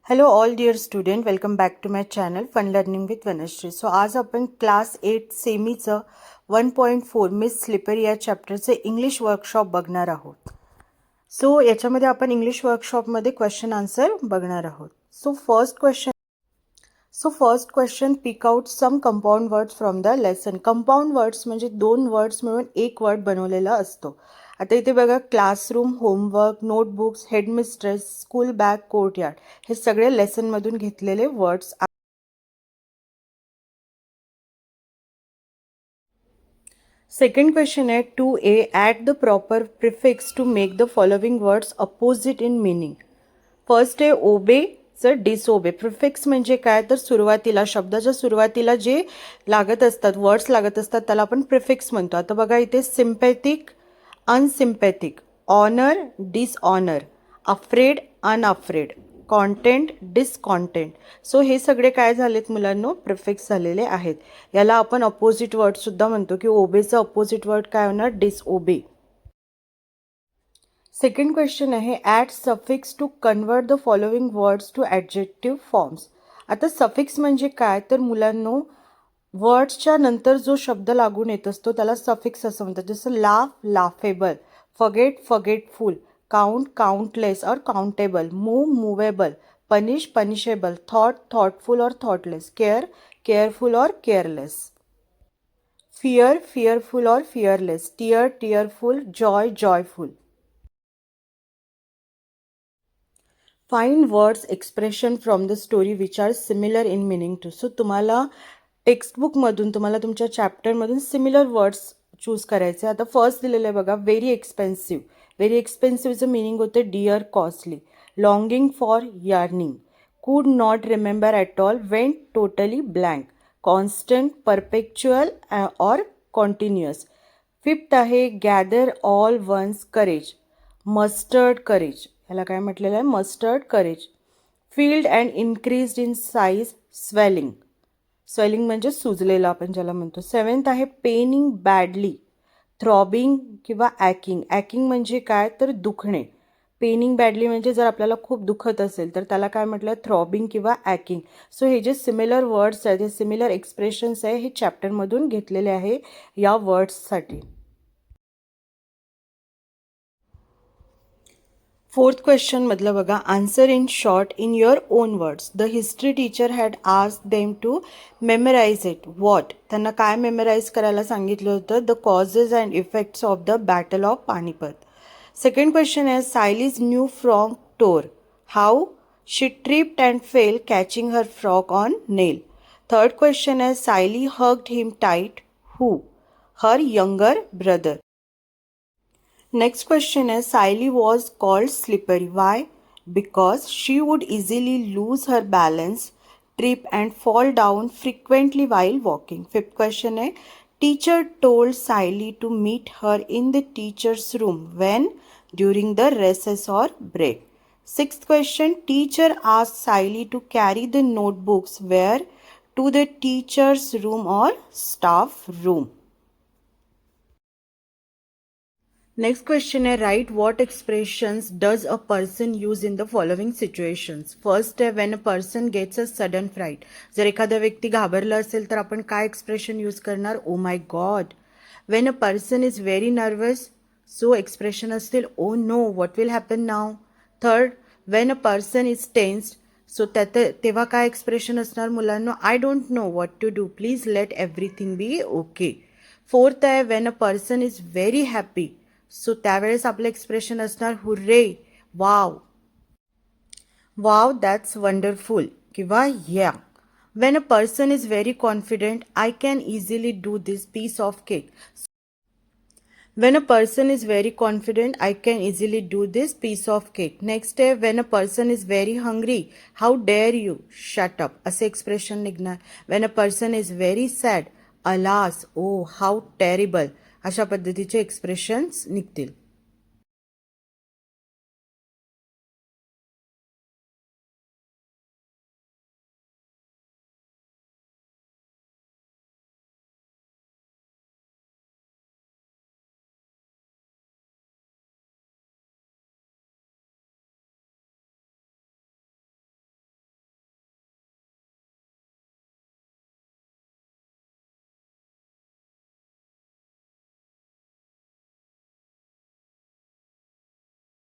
Hello all dear student, welcome back to my channel Fun Learning with Vanashri. So आज आपण class 8 सेमीचं 1.4 miss slippery या चॅप्टरचे English workshop बघणार आहोत. So याच्यामध्ये आपण इंग्लिश वर्कशॉपमध्ये क्वेश्चन आन्सर बघणार आहोत. So first question pick out some compound words from the lesson. Compound words म्हणजे दोन वर्ड्स मिळून एक वर्ड बनवलेला असतो. आता इथे बघा classroom, homework, notebooks, headmistress, school bag, courtyard हे सगळे लेसनमधून घेतलेले वर्ड्स. सेकंड क्वेश्चन आहे 2A. Add the proper prefix to make the following words opposite in meaning. First आहे ओबे डिसओबे. प्रिफिक्स म्हणजे काय तर सुरुवातीला, शब्दाच्या सुरुवातीला जे लागत असतात, वर्ड्स लागत असतात त्याला आपण प्रिफिक्स म्हणतो. आता बघा इथे sympathetic, unsympathetic, honour, dishonour, afraid, unafraid, content, discontent. So हे सगळे काय झालेत मुलांनो, प्रिफिक्स झालेले आहेत. याला आपण अपोजिट वर्डसुद्धा म्हणतो की ओबेचं अपोजिट वर्ड काय होणार, डिसओबे. सेकंड क्वेश्चन आहे add suffix to convert the following words to adjective forms. आता सफिक्स म्हणजे काय तर मुलांनो, वर्ड्सच्या नंतर जो शब्द लागून येत असतो त्याला सफिक्स असं म्हणतात. जसं laugh, laughable, forget, forgetful, count, countless और countable, move, movable, punish, punishable, thought, thoughtful और थॉटलेस, केअर, केअरफुल और केअरलेस, फियर, फियरफुल और fearless, tear, tearful, joy, joyful. Find words expression from the story which are similar in meaning to. So तुम्हाला टेक्स्टबुकमधून, तुम्हाला तुमच्या चॅप्टरमधून similar words choose करायचे. आता first दिलेलं आहे बघा, व्हेरी एक्सपेन्सिव्ह. व्हेरी एक्सपेन्सिव्हचं मिनिंग होतं dear, costly. Longing for, yearning. Could not remember at all, went totally blank. Constant, perpetual or continuous. Fifth आहे gather all one's courage. Mustered courage, ह्याला काय म्हटलेलं आहे, mustered courage. Filled and increased in size, swelling. Swelling म्हणजे सुजलेलं आपण ज्याला म्हणतो. सेवन्थ आहे पेनिंग बॅडली. थ्रॉबिंग किंवा ॲकिंग. ॲकिंग म्हणजे काय तर दुखणे. पेनिंग बॅडली म्हणजे जर आपल्याला खूप दुखत असेल तर त्याला काय म्हटलं, थ्रॉबिंग किंवा ॲकिंग. सो हे जे सिमिलर वर्ड्स आहेत, हे सिमिलर एक्सप्रेशन्स आहे, हे चॅप्टरमधून घेतलेले आहे या वर्ड्ससाठी. फोर्थ क्वेश्चन मधलं बघा, answer in short in your own words. The history teacher had asked them to memorise it. What, त्यांना काय मेमराइज करायला सांगितलं होतं, the causes and effects of the battle of Panipat. Second question आहे Sayali's new frock tore. How, she tripped and fell catching her frock on nail. Third question आहे Sayali hugged him tight. Who, her younger brother. Next question is Siley was called slippery. Why? Because she would easily lose her balance, trip and fall down frequently while walking. Fifth question is teacher told Siley to meet her in the teacher's room when? During the recess or break. Sixth question, teacher asked Siley to carry the notebooks where? To the teacher's room or staff room. Next question आहे write what expressions does a person use in the following situations. First आहे when a person gets a sudden fright. जर एखादा व्यक्ती घाबरला असेल तर आपण काय एक्सप्रेशन यूज करणार, oh my God. When a person is very nervous, so expression असतील oh no what will happen now. Third, when a person is tensed, so तेव्हा काय एक्सप्रेशन असणार मुलांना, I don't know what to do, please let everything be okay. Fourth आहे when a person is very happy, so त्यावेळेस आपलं expression असणार hurray, wow, wow that's wonderful किंवा yay. When a person is very confident, I can easily do this piece of cake. When a person is very confident, I can easily do this piece of cake. Next आहे when a person is very hungry, how dare you, shut up असे expression निघणार. When a person is very sad, alas, oh how terrible अशा पद्धतीचे expressions निघतील.